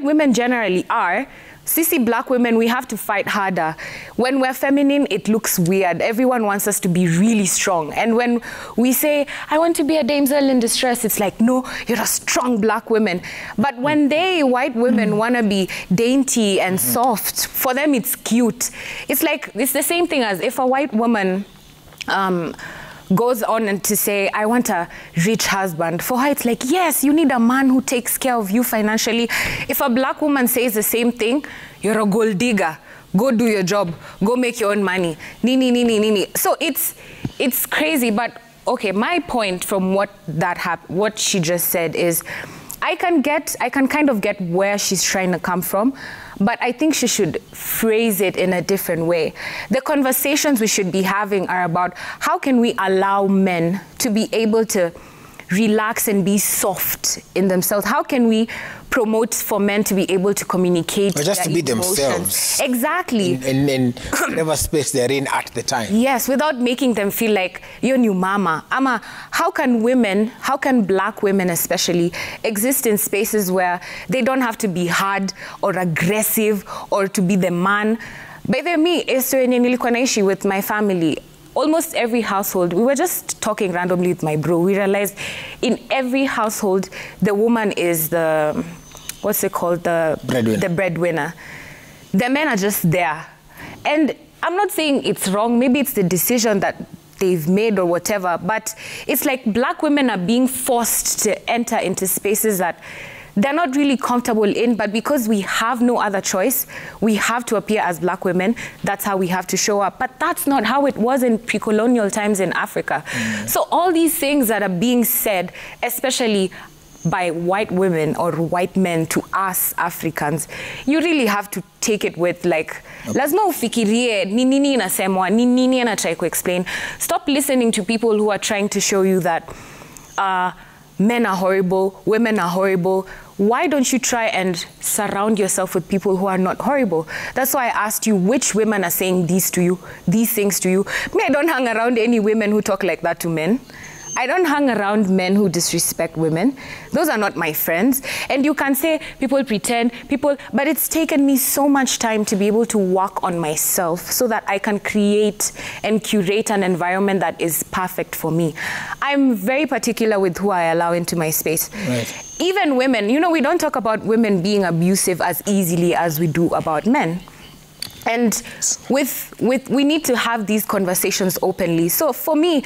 women generally are. Sisi black women, we have to fight harder. When we're feminine, it looks weird. Everyone wants us to be really strong. And when we say, I want to be a damsel in distress, it's like, no, you're a strong black woman. But when white women want to be dainty and soft, for them it's cute. It's like, it's the same thing as if a white woman goes on and to say, I want a rich husband. For her, it's like, yes, you need a man who takes care of you financially. If a black woman says the same thing, you're a gold digger. Go do your job. Go make your own money. Nini. So it's crazy. But okay, my point from what she just said is, I can kind of get where she's trying to come from, but I think she should phrase it in a different way. The conversations we should be having are about how can we allow men to be able to relax and be soft in themselves? How can we promote for men to be able to communicate? Or just to be emotions? Themselves. Exactly. In whatever space they're in at the time. Yes, without making them feel like you're new mama. Ama, how can black women especially exist in spaces where they don't have to be hard or aggressive or to be the man? By the me, nilikuwa naishi with my family. Almost every household, we were just talking randomly with my bro, we realized in every household, the woman is the, what's it called? The breadwinner. The men are just there. And I'm not saying it's wrong, maybe it's the decision that they've made or whatever, but it's like black women are being forced to enter into spaces that they're not really comfortable in, but because we have no other choice, we have to appear as black women. That's how we have to show up. But that's not how it was in pre-colonial times in Africa. So all these things that are being said, especially by white women or white men to us Africans, you really have to take it with like, lazima ufikirie ni nini inasemwa, ni nini anatry explain. Stop listening to people who are trying to show you that men are horrible, women are horrible. Why don't you try and surround yourself with people who are not horrible? That's why I asked you which women are saying these things to you. Me, I don't hang around any women who talk like that to men. I don't hang around men who disrespect women. Those are not my friends. And you can say people pretend, but it's taken me so much time to be able to work on myself so that I can create and curate an environment that is perfect for me. I'm very particular with who I allow into my space. Right. Even women, you know, we don't talk about women being abusive as easily as we do about men. And we need to have these conversations openly. So for me,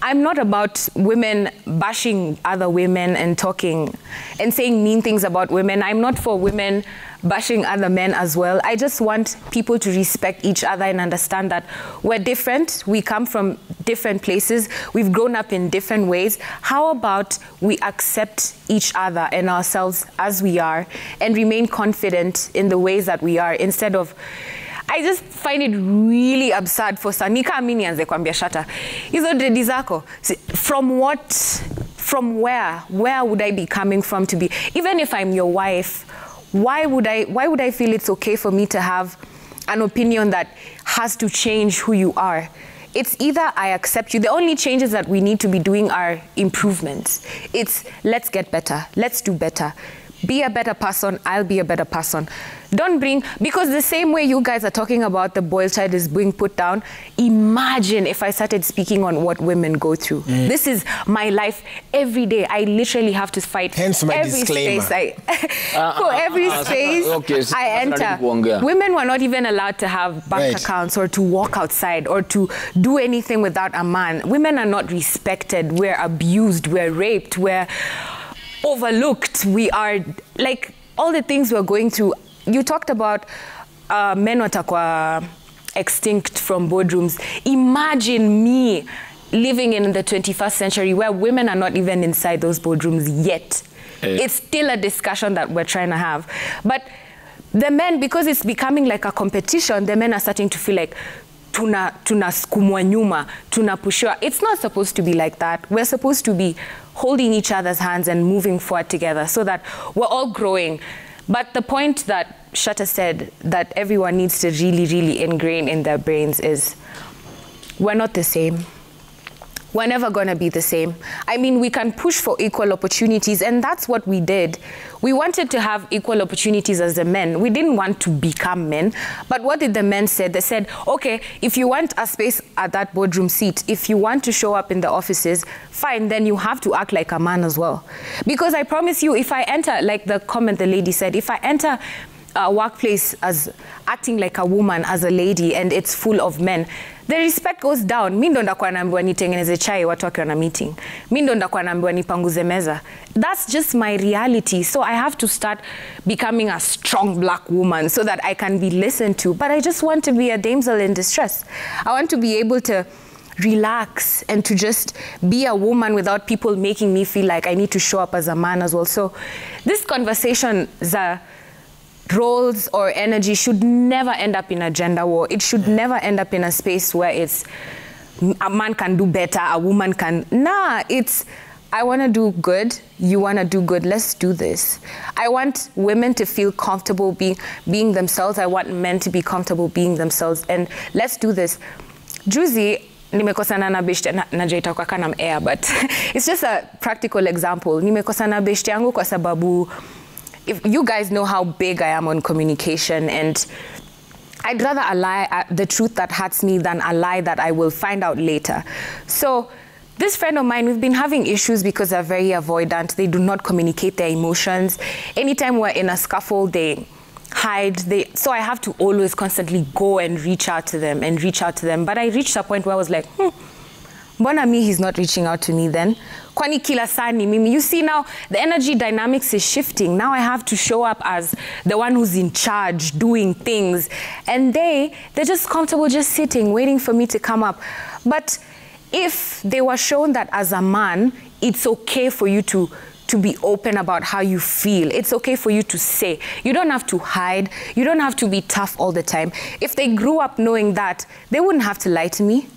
I'm not about women bashing other women and talking and saying mean things about women. I'm not for women bashing other men as well. I just want people to respect each other and understand that we're different. We come from different places. We've grown up in different ways. How about we accept each other and ourselves as we are and remain confident in the ways that we are instead of... I just find it really absurd for Sanika Amini anze kwambia shata. Hizo dredi zako. From where would I be coming from to be? Even if I'm your wife, why would I feel it's okay for me to have an opinion that has to change who you are? It's either I accept you. The only changes that we need to be doing are improvements. It's let's get better. Let's do better. Be a better person, I'll be a better person. Don't bring, because the same way you guys are talking about the boy child is being put down, imagine if I started speaking on what women go through. This is my life every day. I literally have to fight. Hence my every disclaimer. Space for every space I enter. Women were not even allowed to have bank accounts or to walk outside or to do anything without a man. Women are not respected. We're abused. We're raped. We're overlooked. We are like all the things we're going through. You talked about men watakwa extinct from boardrooms. Imagine me living in the 21st century where women are not even inside those boardrooms yet. It's still a discussion that we're trying to have. But the men, because it's becoming like a competition, the men are starting to feel like tunasukumwa nyuma, tunapushiwa. It's not supposed to be like that. We're supposed to be holding each other's hands and moving forward together so that we're all growing. But the point that Shatta said that everyone needs to really, really ingrain in their brains is we're not the same. We're never going to be the same. I mean, we can push for equal opportunities, and that's what we did. We wanted to have equal opportunities as the men. We didn't want to become men. But what did the men say? They said, okay, if you want a space at that boardroom seat, if you want to show up in the offices, fine, then you have to act like a man as well. Because I promise you, if I enter, like the comment the lady said, if I enter a workplace as acting like a woman, as a lady, and it's full of men, the respect goes down. Mi ndo ndakuwa naambiwa nitengeneze chai watu wakiwa na meeting. Mi ndo ndakuwa naambiwa nipanguze meza. That's just my reality. So I have to start becoming a strong black woman so that I can be listened to. But I just want to be a damsel in distress. I want to be able to relax and to just be a woman without people making me feel like I need to show up as a man as well. So this conversation, roles or energy should never end up in a gender war. It should never end up in a space where it's a man can do better, a woman can. Nah, it's I want to do good, you want to do good, let's do this. I want women to feel comfortable being themselves. I want men to be comfortable being themselves, and let's do this. Juzi, nimekosana na beshte najaita kwa kana air, but it's just a practical example. Nimekosana beshte yangu kwa sababu if you guys know how big I am on communication, and I'd rather a lie, the truth that hurts me, than a lie that I will find out later. So this friend of mine, we've been having issues because they're very avoidant. They do not communicate their emotions. Anytime we're in a scuffle, they hide. So I have to always constantly go and reach out to them and reach out to them. But I reached a point where I was like, mbona me, he's not reaching out to me then? Kwani kila saa ni mimi. You see now, the energy dynamics is shifting. Now I have to show up as the one who's in charge, doing things. And they're just comfortable just sitting, waiting for me to come up. But if they were shown that as a man, it's okay for you to to be open about how you feel. It's okay for you to say. You don't have to hide. You don't have to be tough all the time. If they grew up knowing that, they wouldn't have to lie to me.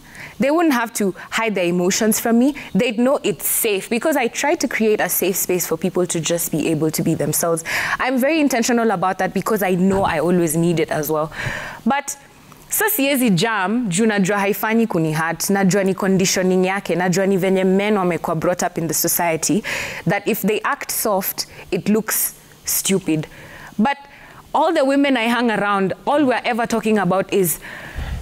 They wouldn't have to hide their emotions from me. They'd know it's safe, because I try to create a safe space for people to just be able to be themselves. I'm very intentional about that because I know I always need it as well. But so siezi jam, juu najua haifanyi kuni hurt, najua ni conditioning yake, najua ni venye men wamekuwa brought up in the society, that if they act soft, it looks stupid. But all the women I hang around, all we're ever talking about is,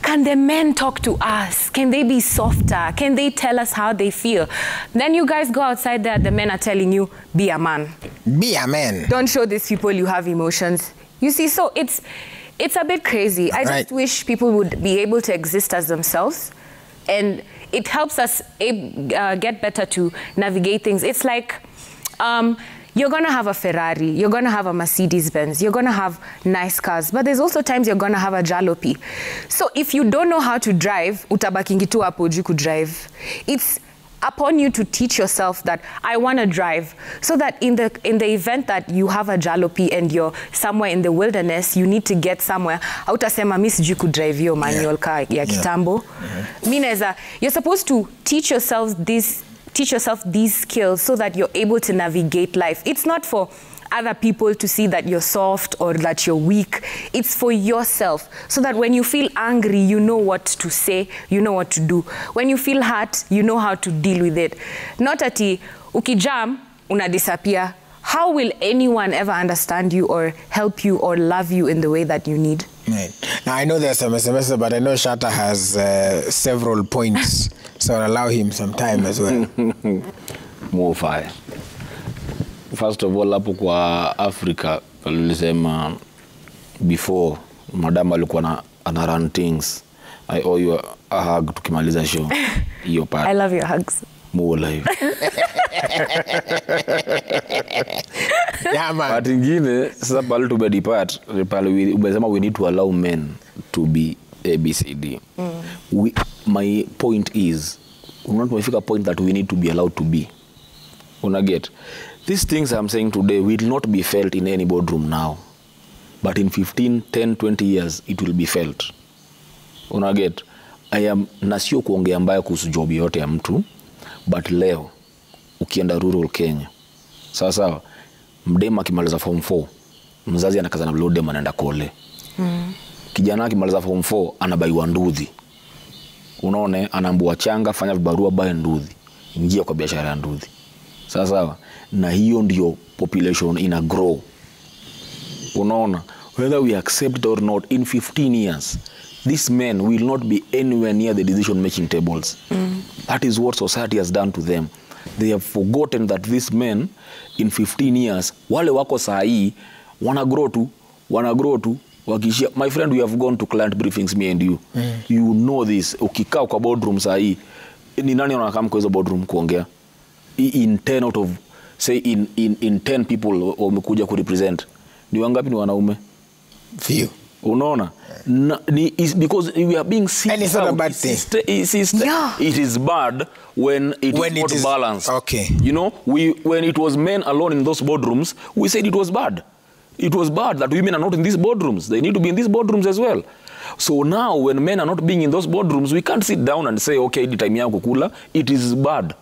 can the men talk to us? Can they be softer? Can they tell us how they feel? Then you guys go outside there, the men are telling you, be a man. Be a man. Don't show these people you have emotions. You see, so it's a bit crazy. I just wish people would be able to exist as themselves, and it helps us get better to navigate things. It's like you're going to have a Ferrari, you're going to have a Mercedes-Benz, you're going to have nice cars, but there's also times you're going to have a jalopy. So if you don't know how to drive, utabakingi tu hapo juu kudrive. It's upon you to teach yourself that I want to drive, so that in the event that you have a jalopy and you're somewhere in the wilderness, you need to get somewhere. Hautasema mimi sijui kudrive hiyo manual car ya kitambo. Mineza, you're supposed to teach yourself these skills so that you're able to navigate life. It's not for other people to see that you're soft or that you're weak. It's for yourself, so that when you feel angry, you know what to say, you know what to do. When you feel hurt, you know how to deal with it. Not ati ukijam una disappear. How will anyone ever understand you or help you or love you in the way that you need? Right. Now, I know there's some SMS, but I know Shatta has several points, so I'll allow him some time as well. More fire. First of all, hapo kwa Africa, tulisema before madam alikuwa ana run things. I owe you a hug tukimaliza show. Hiyo part. I love your hugs. More live. Yeah, man. But ingine, sasa pale to be depart, umesema we need to allow men to be ABCD. My point is, unatufika point that we need to be allowed to be. Unaget? These things I'm saying today will not be felt in any boardroom now. But in 15, 10, 20 years, it will be felt. Unaget? I am nasio kuongea mbaya kuhusu job yote ya mtu, but leo, ukienda rural Kenya, sawa, mdema akimaliza form 4, mzazi anakaza na blood dem anaenda kole. Kijana akimaliza form 4, anabaiwa nduthi. Unaona, anaambiwa changa, fanya vibarua, bae nduthi. Ingia kwa biashara ya nduthi. Sawa, na hiyo ndio population ina grow. Unaona, whether we accept it or not, in 15 years, these men will not be anywhere near the decision-making tables. That is what society has done to them. They have forgotten that these men, in 15 years, wale wako sahi, wana grow tu, wakishia. My friend, we have gone to client briefings, me and you. You know this. Ukikaa kwa boardroom sahi, ni nani wanakam kwa hizo boardroom kuongea? In 10 out of, say, in 10 people wamekuja ku represent, ni wangapi ni wanaume? Few. Unaona? It's because we are being sick. And it's not a bad thing. It is bad when it is not balanced. Okay. You know, when it was men alone in those boardrooms, we said it was bad. It was bad that women are not in these boardrooms. They need to be in these boardrooms as well. So now, when men are not being in those boardrooms, we can't sit down and say, okay, the time yangu kukula. It is bad.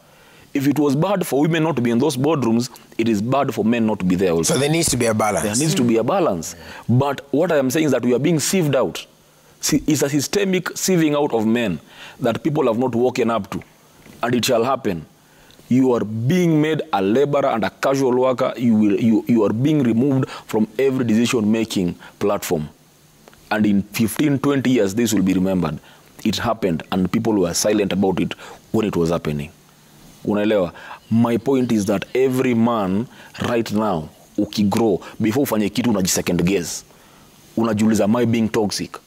If it was bad for women not to be in those boardrooms, it is bad for men not to be there also. So there needs to be a balance. There needs to be a balance. But what I am saying is that we are being sieved out. It's a systemic sieving out of men that people have not woken up to. And it shall happen. You are being made a laborer and a casual worker. You are being removed from every decision-making platform. And in 15, 20 years, this will be remembered. It happened, and people were silent about it when it was happening. Unaelewa? My point is that every man right now, ukigrow, before ufanye kitu unajisecond guess. Unajiuliza, am I being toxic?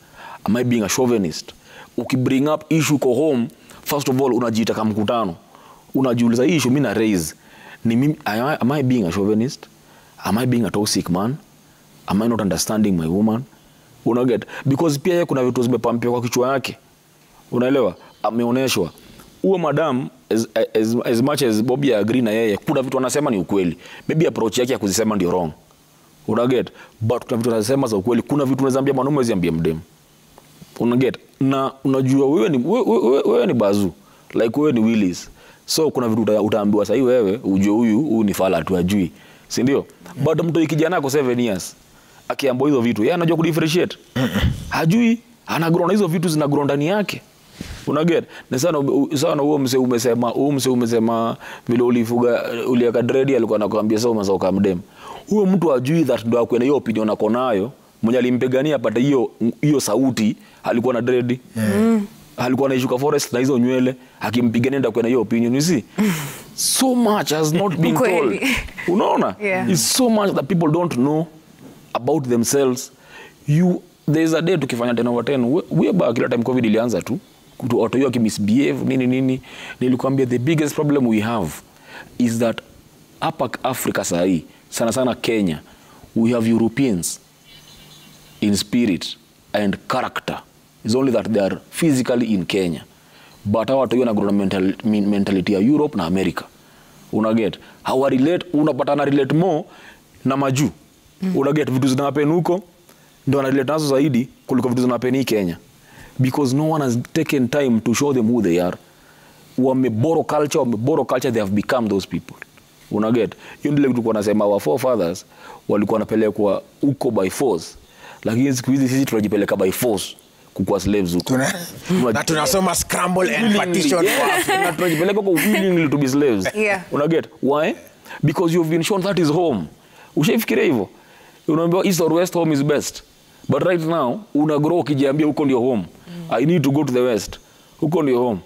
Am I being a chauvinist? Ukibring up issue ko home, first of all, unajiita kama mkutano. Unajiuliza, hii issue mimi na raise. Am I being a chauvinist? Am I being a toxic man? Am I not understanding my woman? Unaget? Because pia kuna vitu zimepampiwa kwa kichwa yake. Unaelewa? Ameoneshwa. Uwe madam, as much as Bobbie agree na yeye, kuna vitu anasema ni ukweli. Maybe approach yake ya kuzisema ndio wrong. Unaget? But kuna vitu anasema za ukweli. Kuna vitu unazaambia mwanaume usiambie mdem. Unaget? Na unajua wewe ni bazu. Like wewe ni Willis. So kuna vitu utaambiwa sasa wewe ujue huyu ni fala tu ajui. Si ndio? But mtu kijana ako 7 years akiambiwa hizo vitu, yeye anajua kudifferentiate. Hajui, anagrow na hizo vitu zinagrow ndani yake. Unaget? Na sana huo mse umesema vile uliaka dread alikuwa anakuambia sasa umezoka mdem. Huyo mtu ajui that ndo akwenda hiyo opinion ako nayo. Mwenye alimpigania apate hiyo sauti alikuwa na dread. Alikuwa anaishuka forest na hizo nywele akimpigania ndio kwenda hiyo opinion. You see? So much has not been told. Unaona? It's so much that people don't know about themselves. There's a day tukifanya 10 over 10 we back kila time COVID ilianza tu watu hiyo misbehave nini nilikwambia the biggest problem we have is that hapa Africa sahi sana Kenya we have Europeans in spirit and character. It's only that they are physically in Kenya, but our watu hiyo na grow mentality ya Europe na America. Unaget? How relate unapata relate more na maju. Unaget vitu zinahappen huko ndio wanarelate nazo zaidi kuliko vitu zinahappen Kenya, because no one has taken time to show them who they are. Wameboro culture, they have become those people. Unaget? Hiyo ndio tulikuwa nasema our forefathers walikuwa wanapelekwa huko by force, lakini siku hizi sisi tunajipeleka by force kukua slaves huko. Na tunasoma scramble and partition for Africa. Tunajipeleka kwa willingly to be slaves. Unaget? Why? Because you've been shown that is home. Ushafikiria hivyo? Unaambiwa east or west, home is best. But right now unagrow ukijiambia huko ndio home. I need to go to the west. Huko ndio home.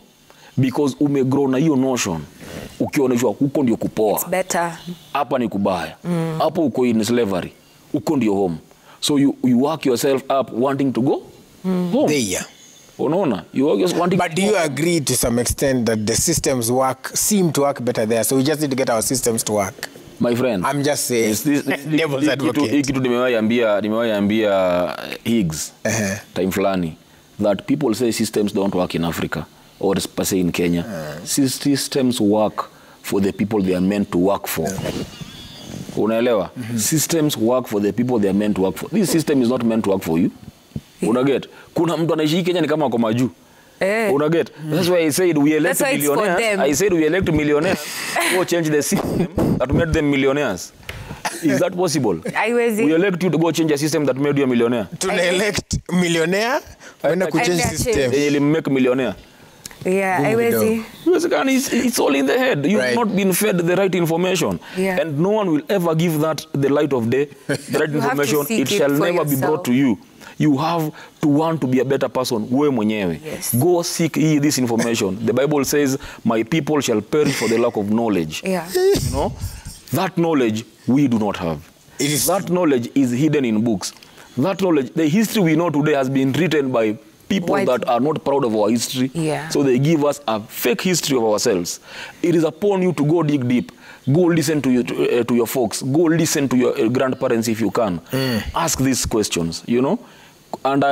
Because umegrow na hiyo notion. Ukionyeshwa huko ndio kupoa. It's better. Hapa ni kubaya. Hapo uko in slavery. Huko ndio home. So you work yourself up wanting to go home. There. Unaona? You always wanting. But do you agree to some extent that the systems seem to work better there? So we just need to get our systems to work. My friend, I'm just saying, devil's advocate. Hiki tu nimewahi ambia Higgs time fulani that people say systems don't work in Africa or per se in Kenya. Systems work for the people they are meant to work for. Unaelewa? Systems work for the people they are meant to work for. This system is not meant to work for you. Unaget? Kuna mtu anaishi Kenya ni kama kwa maju. Unaget? That's why I said we elect millionaires. I said we elect millionaires go change the system that made them millionaires. Is that possible? We elect you to go change a system that made you a millionaire. To elect millionaire when to change system. They make millionaire. It's all in the head. You've not been fed the right information. And no one will ever give that the light of day. The right information, it shall never be brought to you. You have to want to be a better person. Wewe mwenyewe. Go seek this information. The Bible says, my people shall perish for the lack of knowledge. You know? That knowledge we do not have. That knowledge is hidden in books. That knowledge, the history we know today has been written by people that are not proud of our history. So they give us a fake history of ourselves. It is upon you to go dig deep. Go listen to your folks. Go listen to your grandparents if you can. Ask these questions, you know. And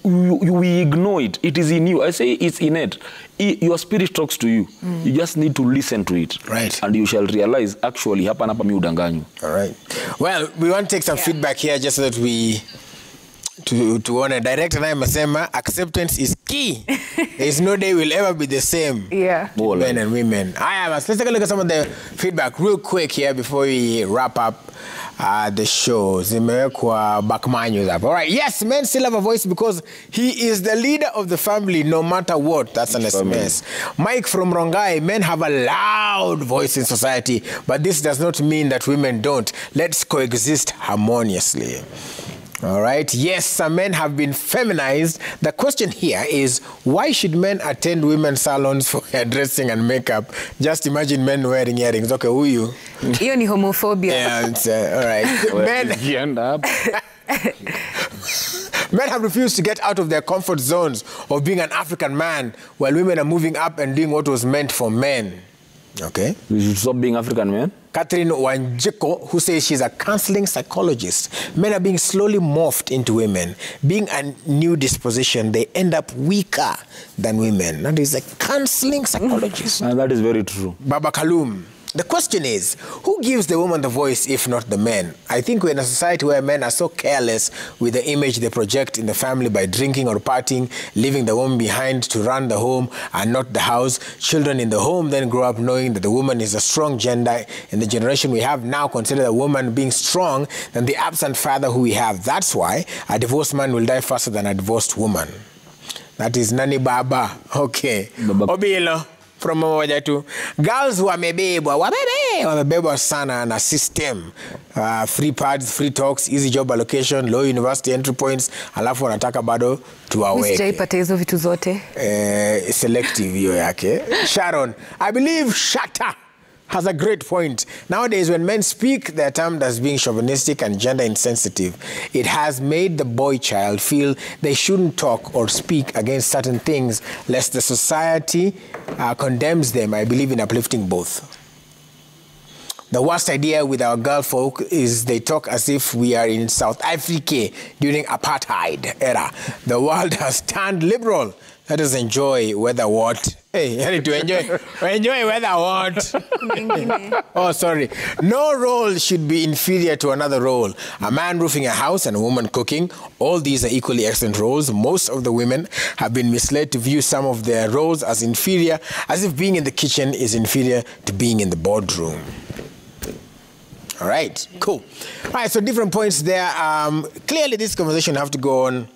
we ignore it. It is in you. I say it's innate. Your spirit talks to you. You just need to listen to it. And you shall realize, actually, hapa mi udanganyu. All right. Well, we want to take some feedback here just so that we... To want a direct and I acceptance is key. There is no day we'll ever be the same. Men and women. Let's take a look at some of the feedback real quick here before we wrap up the show. All right. Yes, men still have a voice because he is the leader of the family no matter what. That's an SMS. Mike from Rongai, men have a loud voice in society, but this does not mean that women don't. Let's coexist harmoniously. All right. Yes, some men have been feminized. The question here is, why should men attend women's salons for hairdressing and makeup? Just imagine men wearing earrings. Okay, who you? Hiyo ni homophobia. Yeah, all right. Men have refused to get out of their comfort zones of being an African man while women are moving up and doing what was meant for men. Okay. We should stop being African men. Catherine Wanjiko, who says she's a counseling psychologist. Men are being slowly morphed into women. Being a new disposition, they end up weaker than women. That is a counseling psychologist. And that is very true. Baba Kalum. The question is, who gives the woman the voice if not the men? I think we're in a society where men are so careless with the image they project in the family by drinking or partying, leaving the woman behind to run the home and not the house. Children in the home then grow up knowing that the woman is a strong gender. In the generation we have now, consider the woman being strong than the absent father who we have. That's why a divorced man will die faster than a divorced woman. That is Nani Baba. Okay. Baba. Obilo. From moja tu. Girls wamebebwa sana na system. Free pads, free talks, easy job allocation, low university entry points, alafu wanataka bado tuwaweke. Sijaipata hizo vitu zote. Selective hiyo yake. Sharon, I believe Shatta has a great point. Nowadays, when men speak, they're termed as being chauvinistic and gender insensitive. It has made the boy child feel they shouldn't talk or speak against certain things, lest the society condemns them. I believe in uplifting both. The worst idea with our girl folk is they talk as if we are in South Africa during apartheid era. The world has turned liberal. Let us enjoy weather what? Hey, I need to enjoy weather what? Oh, sorry. No role should be inferior to another role. A man roofing a house and a woman cooking, all these are equally excellent roles. Most of the women have been misled to view some of their roles as inferior, as if being in the kitchen is inferior to being in the boardroom. All right, cool. All right, so different points there. Clearly, this conversation have to go on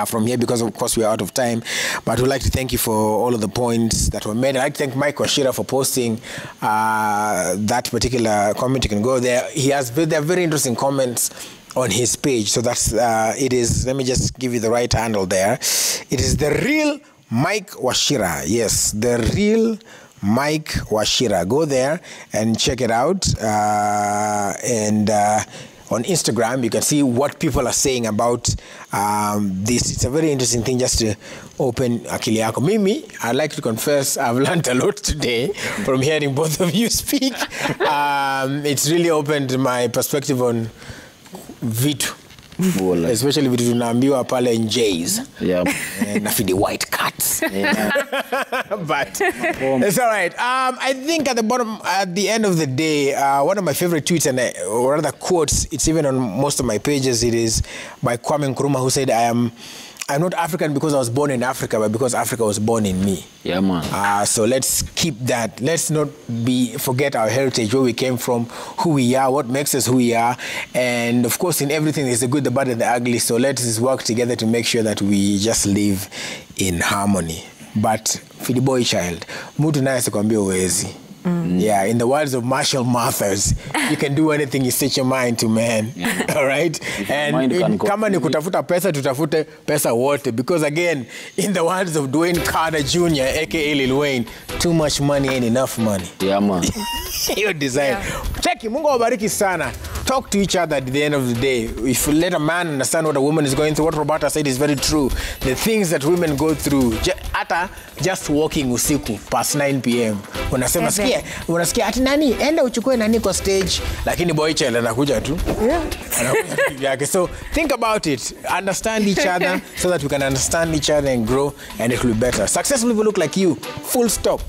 from here because, of course, we are out of time. But we'd like to thank you for all of the points that were made. I'd like to thank Mike Washira for posting that particular comment. You can go there. There are very interesting comments on his page. So that's, it is, let me just give you the right handle there. It is The Real Mike Washira. Yes, The Real Mike Washira. Go there and check it out. On Instagram, you can see what people are saying about this. It's a very interesting thing just to open akili yako. Mimi, I'd like to confess, I've learned a lot today from hearing both of you speak. It's really opened my perspective on vitu. Especially vitu tunaambiwa pale NJs. Yeah. Na for the white cats. Yeah. But it's all right. I think at the end of the day, one of my favorite tweets or rather quotes, it's even on most of my pages, it is by Kwame Nkrumah, who said, I'm not African because I was born in Africa, but because Africa was born in me. Yeah, man. So let's keep that. Let's not forget our heritage, where we came from, who we are, what makes us who we are. And of course, in everything, there's the good, the bad, and the ugly. So let's work together to make sure that we just live in harmony. But for the boy child, mutu naye sikwambia uwezi. Yeah, in the words of Marshall Mathers, you can do anything you set your mind to, man. Yeah. All right? And kama ni kutafuta pesa, tutafute pesa wote. Because again, in the words of Dwayne Carter Jr., a.k.a. Lil Wayne, too much money ain't enough money. Yeah, man. Your design. Yeah. Check Mungu wabariki sana. Talk to each other at the end of the day. If you let a man understand what a woman is going through, what Roberta said is very true. The things that women go through, just walking usiku past 9 p.m. Unasikia ati nani enda uchukue nani kwa stage, lakini boy child anakuja tu. Yeah. So think about it. Understand each other so that we can understand each other and grow, and it will be better. Successful people look like you. Full stop.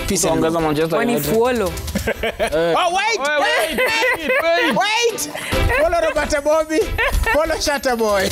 Peace and love. Follow. Oh, wait! Follow Robertta Bobbie. Follow Shatta Boy.